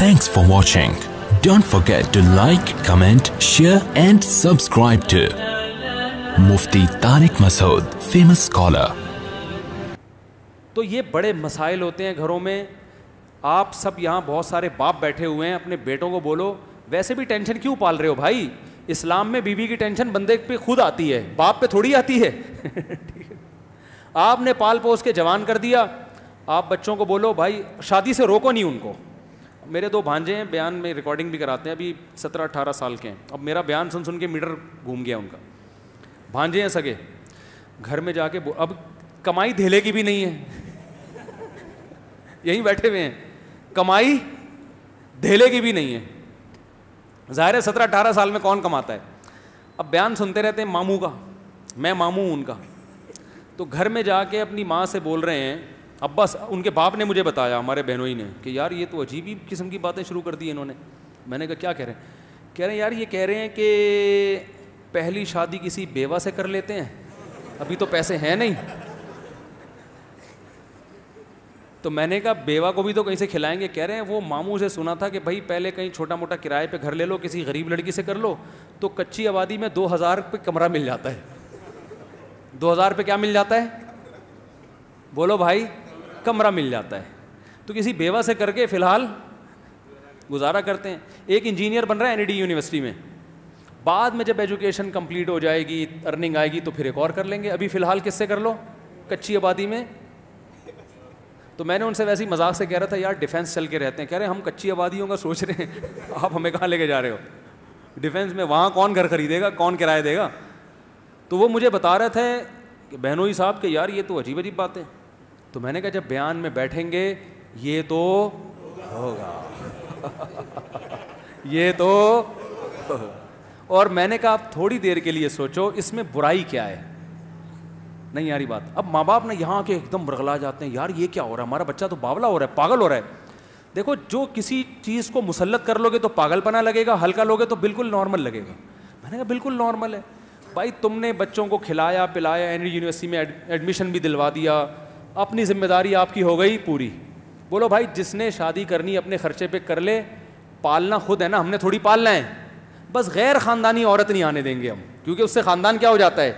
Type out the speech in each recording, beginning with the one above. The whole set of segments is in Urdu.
Thanks for watching. Don't forget to like, comment, share and subscribe to Mufti Tariq Masood, famous scholar. تو یہ بڑے مسائل ہوتے ہیں گھروں میں. آپ سب یہاں بہت سارے باپ بیٹھے ہوئے ہیں, اپنے بیٹوں کو بولو ویسے بھی ٹینشن کیوں پال رہے ہو بھائی. اسلام میں بیوی کی ٹینشن بندے پہ خود آتی ہے, باپ پہ تھوڑی آتی ہے. آپ نے پال پوس کے جوان کر دیا. آپ بچوں کو بولو بھائی شادی سے روکو نہیں ان کو. میرے 2 بھانجے ہیں, بیان میں ریکارڈنگ بھی کراتے ہیں, ابھی 17-18 سال کے ہیں. اب میرا بیان سن سن کے میٹر گھوم گیا ان کا. بھانجے ہیں سگے, گھر میں جا کے اب کمائی دھیلے کی بھی نہیں ہے, یہیں بیٹھے ہوئے ہیں, کمائی دھیلے کی بھی نہیں ہے. ظاہر ہے 17-18 سال میں کون کماتا ہے. اب بیان سنتے رہتے ہیں ماموں کا, میں ماموں ہوں ان کا. تو گھر میں جا کے اپنی ماں سے بول رہے ہیں, ابا ان کے باپ نے مجھے بتایا, ہمارے بہنوئی نے, کہ یار یہ تو عجیب ہی قسم کی باتیں شروع کر دی انہوں نے. میں نے کہا کیا کہہ رہے ہیں؟ کہہ رہے ہیں یار یہ کہہ رہے ہیں کہ پہلی شادی کسی بیوہ سے کر لیتے ہیں, ابھی تو پیسے ہیں نہیں. تو میں نے کہا بیوہ کو بھی تو کہیں سے کھلائیں گے. کہہ رہے ہیں وہ ماموں سے سنا تھا کہ بھائی پہلے کہیں چھوٹا موٹا کرائے پہ گھر لے لو, کسی غریب لڑکی سے کر لو, تو کچی آبادی میں 2000 پہ کمرہ مل جاتا ہے. 2000 پہ کیا مل جاتا ہے بولو بھائی؟ کمرہ مل جاتا ہے. تو کسی بیوہ سے کر کے فی الحال گزارا کرتے ہیں. ایک انجینئر بن رہا ہے NID یونیورسٹی میں, بعد میں جب ایجوکیشن کمپلیٹ ہو جائے گی, ارننگ آئے گی تو پھر ایک اور کر لیں گے. ابھی فی الحال کس سے کر لو؟ کچی آبادی میں. تو میں نے ان سے ویسے ہی مذاق سے کہہ رہا تھا یار ڈیفینس چل کے رہتے ہیں. کہہ رہے ہیں ہم کچی آبادیوں کا سوچ رہے ہیں, آپ ہمیں کہاں لے کے جا رہے ہو ڈیفینس میں؟ وہاں کون گھر خریدے گا, کون کرایہ دے گا؟ تو وہ مجھے بتا رہے تھے کہ بہنوئی صاحب کہ یار یہ تو عجیب عجیب باتیں. تو میں نے کہا جب بیان میں بیٹھیں گے یہ تو ہوگا, یہ تو ہوگا. اور میں نے کہا آپ تھوڑی دیر کے لیے سوچو اس میں برائی کیا ہے. نہیں یاری بات. اب ماں باپ نے یہاں کے ایک دم برغلا جاتے ہیں, یار یہ کیا ہو رہا ہے, ہمارا بچہ تو باولا ہو رہا ہے, پاگل ہو رہا ہے. دیکھو جو کسی چیز کو مسلط کر لو گے تو پاگل پنا لگے گا, ہلکا لوگے تو بالکل نارمل لگے گا. میں نے کہا بالکل نارمل ہے بھائی, تم نے بچوں کو کھلایا پلایا, NID یونیورسٹی میں ایڈمیشن بھی دلوا دیا, اپنی ذمہ داری آپ کی ہو گئی پوری. بولو بھائی جس نے شادی کرنی اپنے خرچے پہ کر لے, پالنا خود ہے نا, ہم نے تھوڑی پالنا ہے. بس غیر خاندانی عورت نہیں آنے دیں گے ہم, کیونکہ اس سے خاندان کیا ہو جاتا ہے,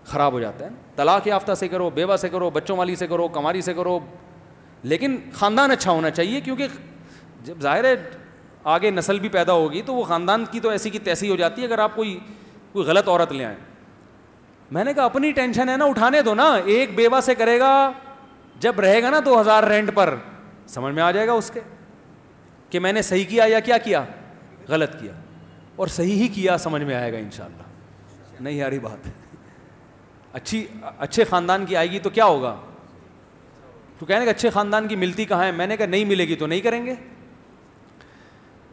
خراب ہو جاتا ہے. طلاق یافتہ سے کرو, بیوہ سے کرو, بچوں والی سے کرو, کماری سے کرو, لیکن خاندان اچھا ہونا چاہیے. کیونکہ جب ظاہر ہے آگے نسل بھی پیدا ہوگی تو وہ خاندان کی تو ایسی کی تیسی ہو جاتی ہے اگر آپ کوئی غلط عورت لے آئیں. میں نے کہا اپنی ٹینشن ہے نا, اٹھانے دو نا. ایک بیوہ سے کرے گا, جب رہے گا نا 2000 رینٹ پر, سمجھ میں آ جائے گا اس کے کہ میں نے صحیح کیا یا کیا کیا, غلط کیا. اور صحیح ہی کیا سمجھ میں آئے گا انشاءاللہ. نہیں یاری بات, اچھے خاندان کی آئے گی تو کیا ہوگا. تو کہنے کہ اچھے خاندان کی ملتی کہاں ہے. میں نے کہا نہیں ملے گی تو نہیں کریں گے.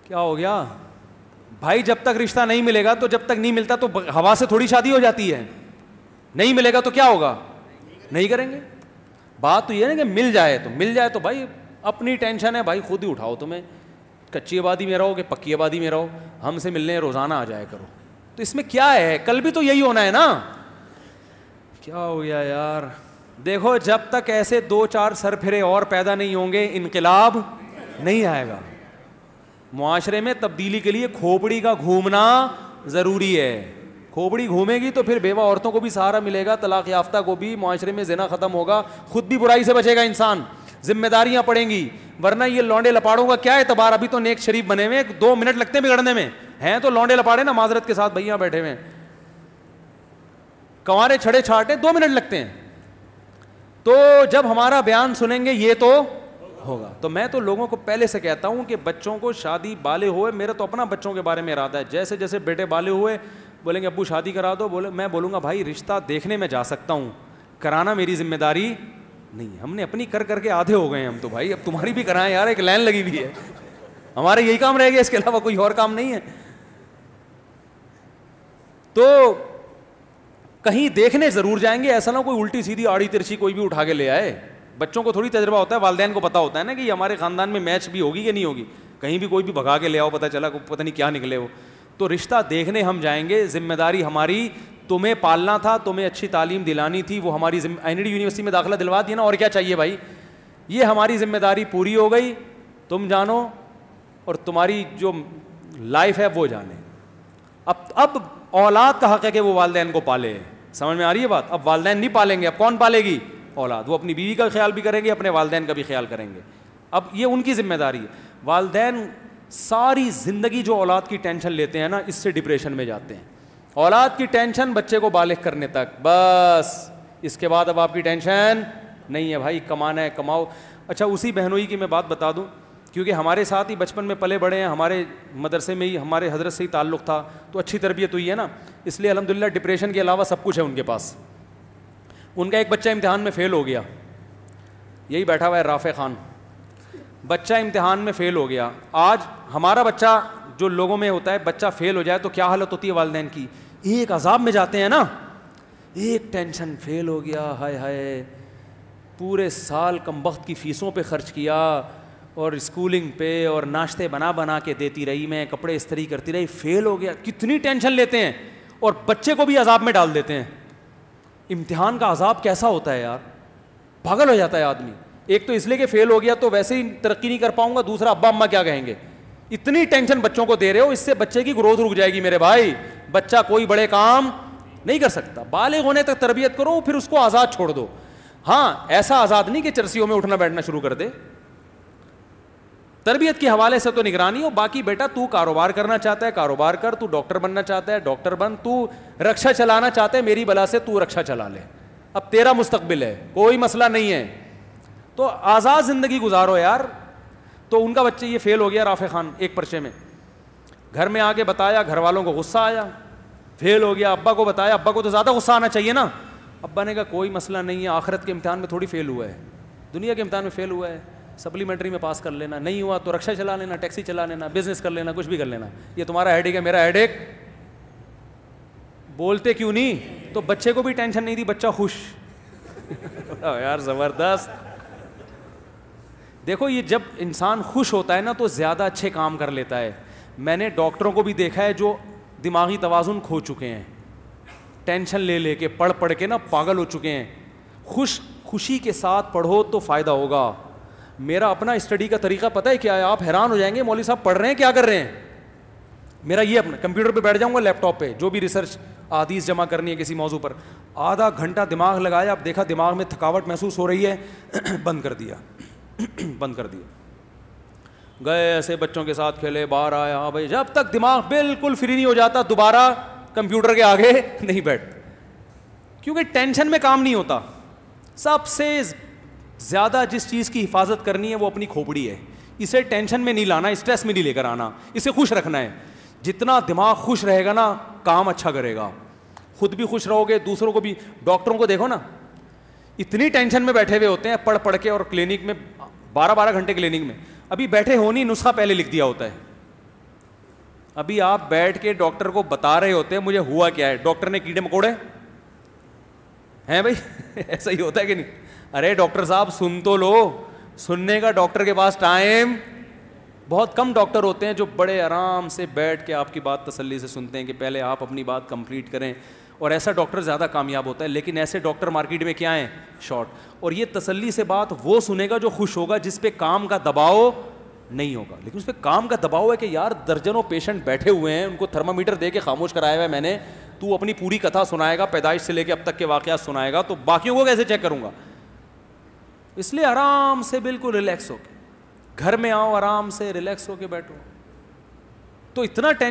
کیا ہو گیا بھائی, جب تک رشتہ نہیں ملے گا تو جب تک نہیں ملتا تو ہوا سے تھوڑی شادی ہو جاتی ہے. نہیں ملے گا تو کیا ہوگا, نہیں کریں گے. بات تو یہ ہے نا کہ مل جائے تو بھائی اپنی ٹینشن ہے بھائی, خود ہی اٹھاؤ. تمہیں کچی آبادی میں رہو کہ پکی آبادی میں رہو, ہم سے ملنے روزانہ آ جایا کرو. تو اس میں کیا ہے, کل بھی تو یہی ہونا ہے نا. کیا ہو گیا یار. دیکھو جب تک ایسے 2-4 سر پھرے اور پیدا نہیں ہوں گے انقلاب نہیں آئے گا. معاشرے میں تبدیلی کے لیے کھوپڑی کا گھومنا ضروری ہے. کھوپڑی گھومے گی تو پھر بیوہ عورتوں کو بھی سہارا ملے گا, طلاق یافتہ کو بھی, معاشرے میں زنا ختم ہوگا, خود بھی برائی سے بچے گا انسان, ذمہ داریاں پڑیں گی. ورنہ یہ لونڈے لپاڑوں کا کیا اعتبار, ابھی تو نیک شریف بنے ہوئے, 2 منٹ لگتے ہیں بگڑنے میں, ہیں تو لونڈے لپاڑے نا معذرت کے ساتھ بھائیاں بیٹھے ہوئے, کنوارے چھڑے چھاٹے 2 منٹ لگتے ہیں. تو جب ہمارا بیان سنیں گے یہ تو ہوگا. تو میں تو لوگوں کو پہلے سے کہتا ہوں کہ بچوں کو شادی بالے ہوئے, میرا تو اپنا بچوں کے بارے میں ارادہ ہے, جیسے جیسے بیٹے بالے ہوئے بولیں گے ابو شادی کرا دو, بولے میں بولوں گا بھائی رشتہ دیکھنے میں جا سکتا ہوں, کرانا میری ذمہ داری نہیں. ہم نے اپنی کر کے آدھے ہو گئے ہم تو بھائی, اب تمہاری بھی کرائیں یار, ایک لائن لگی ہوئی ہے, ہمارا یہی کام رہ گیا, اس کے علاوہ کوئی اور کام نہیں ہے. تو کہیں دیکھنے ضرور جائیں گے, ایسا نہ کوئی الٹی سیدھی آڑی ترچھی کوئی بھی اٹھا کے لے آئے. بچوں کو تھوڑی تجربہ ہوتا ہے, والدین کو پتا ہوتا ہے نا کہ ہمارے خاندان میں میچ بھی ہوگی کہ نہیں ہوگی. کہیں بھی کوئی بھی بھگا کے لے آؤ, پتہ چلا پتہ نہیں کیا نکلے وہ. تو رشتہ دیکھنے ہم جائیں گے, ذمہ داری ہماری, تمہیں پالنا تھا, تمہیں اچھی تعلیم دلانی تھی, وہ ہماری NID یونیورسٹی میں داخلہ دلوا دیا نا, اور کیا چاہیے بھائی. یہ ہماری ذمہ داری پوری ہو گئی. تم جانو اور تمہاری جو لائف ہے وہ جانے. اب اولاد کا حق ہے کہ وہ والدین کو پالے. سمجھ میں آ رہی ہے بات؟ اب والدین نہیں پالیں گے, اب کون پالے گی؟ اولاد. وہ اپنی بیوی کا خیال بھی کریں گے, اپنے والدین کا بھی خیال کریں گے. اب یہ ان کی ذمہ داری ہے. والدین ساری زندگی جو اولاد کی ٹینشن لیتے ہیں نا, اس سے ڈپریشن میں جاتے ہیں. اولاد کی ٹینشن بچے کو بالغ کرنے تک, بس اس کے بعد اب آپ کی ٹینشن نہیں ہے بھائی, کمانا ہے کماؤ. اچھا اسی بہنوئی کی میں بات بتا دوں, کیونکہ ہمارے ساتھ ہی بچپن میں پلے بڑے ہیں, ہمارے مدرسے میں ہی ہمارے حضرت سے ہی تعلق تھا, تو اچھی تربیت ہوئی ہے نا, اس لیے الحمدللہ ڈپریشن کے علاوہ سب کچھ ہے ان کے پاس. ان کا ایک بچہ امتحان میں فیل ہو گیا, یہی بیٹھا ہوا ہے رافع خان, بچہ امتحان میں فیل ہو گیا. آج ہمارا بچہ جو لوگوں میں ہوتا ہے, بچہ فیل ہو جائے تو کیا حالت ہوتی ہے والدین کی, ایک عذاب میں جاتے ہیں نا, ایک ٹینشن, فیل ہو گیا, ہائے ہائے پورے سال کم وقت کی فیسوں پہ خرچ کیا اور اسکولنگ پہ اور ناشتے بنا بنا کے دیتی رہی, میں کپڑے استری کرتی رہی, فیل ہو گیا. کتنی ٹینشن لیتے ہیں اور بچے کو بھی عذاب میں ڈال دیتے ہیں. امتحان کا عذاب کیسا ہوتا ہے یار, پاگل ہو جاتا ہے آدمی. ایک تو اس لیے کہ فیل ہو گیا تو ویسے ہی ترقی نہیں کر پاؤں گا, دوسرا ابا اماں کیا کہیں گے. اتنی ٹینشن بچوں کو دے رہے ہو, اس سے بچے کی گروتھ رک جائے گی میرے بھائی. بچہ کوئی بڑے کام نہیں کر سکتا, بالغ ہونے تک تربیت کرو, پھر اس کو آزاد چھوڑ دو. ہاں ایسا آزاد نہیں کہ چرسیوں میں اٹھنا بیٹھنا شروع کر دے. تربیت کے حوالے سے تو نگرانی ہو, باقی بیٹا تو کاروبار کرنا چاہتا ہے کاروبار کر, تو ڈاکٹر بننا چاہتا ہے ڈاکٹر بن, تو رکشا چلانا چاہتا ہے میری بلا سے تو رکشا چلا لے, اب تیرا مستقبل ہے, کوئی مسئلہ نہیں ہے. تو آزاد زندگی گزارو یار. تو ان کا بچہ یہ فیل ہو گیا رافع خان ایک پرچے میں, گھر میں آ کے بتایا, گھر والوں کو غصہ آیا, فیل ہو گیا. ابا کو بتایا, ابا کو تو زیادہ غصہ آنا چاہیے نا. ابا نے کہا کوئی مسئلہ نہیں ہے, آخرت کے امتحان میں تھوڑی فیل ہوا ہے, دنیا کے امتحان میں فیل ہوا ہے, سپلیمنٹری میں پاس کر لینا, نہیں ہوا تو رکشا چلا لینا, ٹیکسی چلا لینا, بزنس کر لینا, کچھ بھی کر لینا. یہ تمہارا ہیڈ ایک ہے, میرا ہیڈ ایک. بولتے کیوں نہیں؟ تو بچے کو بھی ٹینشن نہیں دی, بچہ خوش. یار زبردست. دیکھو یہ جب انسان خوش ہوتا ہے نا تو زیادہ اچھے کام کر لیتا ہے. میں نے ڈاکٹروں کو بھی دیکھا ہے جو دماغی توازن کھو چکے ہیں, ٹینشن لے لے کے پڑھ پڑھ کے نا پاگل ہو چکے ہیں. خوشی کے ساتھ پڑھو تو فائدہ ہوگا. میرا اپنا اسٹڈی کا طریقہ پتہ ہے کیا ہے, آپ حیران ہو جائیں گے مولوی صاحب پڑھ رہے ہیں کیا کر رہے ہیں. میرا یہ اپنا کمپیوٹر پہ بیٹھ جاؤں گا, لیپ ٹاپ پہ جو بھی ریسرچ احادیث جمع کرنی ہے کسی موضوع پر, آدھا گھنٹہ دماغ لگایا, اب دیکھا دماغ میں تھکاوٹ محسوس ہو رہی ہے, بند کر دیا. گئے ایسے بچوں کے ساتھ کھیلے, باہر آیا, ہاں بھائی, جب تک دماغ بالکل فری نہیں ہو جاتا دوبارہ کمپیوٹر کے آگے نہیں بیٹھ, کیونکہ ٹینشن میں کام نہیں ہوتا. سب سے زیادہ جس چیز کی حفاظت کرنی ہے وہ اپنی کھوپڑی ہے. اسے ٹینشن میں نہیں لانا, اسٹریس میں نہیں لے کر آنا, اسے خوش رکھنا ہے. جتنا دماغ خوش رہے گا نا کام اچھا کرے گا, خود بھی خوش رہو گے, دوسروں کو بھی. ڈاکٹروں کو دیکھو نا, اتنی ٹینشن میں بیٹھے ہوئے ہوتے ہیں پڑھ پڑھ کے, اور کلینک میں 12 گھنٹے کلینک میں, ابھی بیٹھے ہو نہیں, نسخہ پہلے لکھ دیا ہوتا ہے. ابھی آپ بیٹھ کے ڈاکٹر کو بتا رہے ہوتے ہیں مجھے ہوا کیا ہے, ڈاکٹر نے کیڑے مکوڑے ہیں بھائی. ایسا ہی ہوتا ہے کہ نہیں؟ ارے ڈاکٹر صاحب سن تو لو, سننے کا ڈاکٹر کے پاس ٹائم بہت کم. ڈاکٹر ہوتے ہیں جو بڑے آرام سے بیٹھ کے آپ کی بات تسلی سے سنتے ہیں کہ پہلے آپ اپنی بات کمپلیٹ کریں, اور ایسا ڈاکٹر زیادہ کامیاب ہوتا ہے. لیکن ایسے ڈاکٹر مارکیٹ میں کیا ہیں؟ شارٹ. اور یہ تسلی سے بات وہ سنے گا جو خوش ہوگا, جس پہ کام کا دباؤ نہیں ہوگا. لیکن اس پہ کام کا دباؤ ہے کہ یار درجنوں پیشنٹ بیٹھے ہوئے ہیں, ان کو تھرمامیٹر دے کے خاموش کرایا ہوا ہے میں نے, تو اپنی پوری کتھا سنائے گا, پیدائش سے لے کے اب تک کے واقعات سنائے گا, تو باقیوں کو کیسے چیک کروں گا؟ اس لیے آرام سے بالکل ریلیکس ہو کے گھر میں آؤ, آرام سے ریلیکس ہو کے بیٹھو. تو اتنا ٹینشن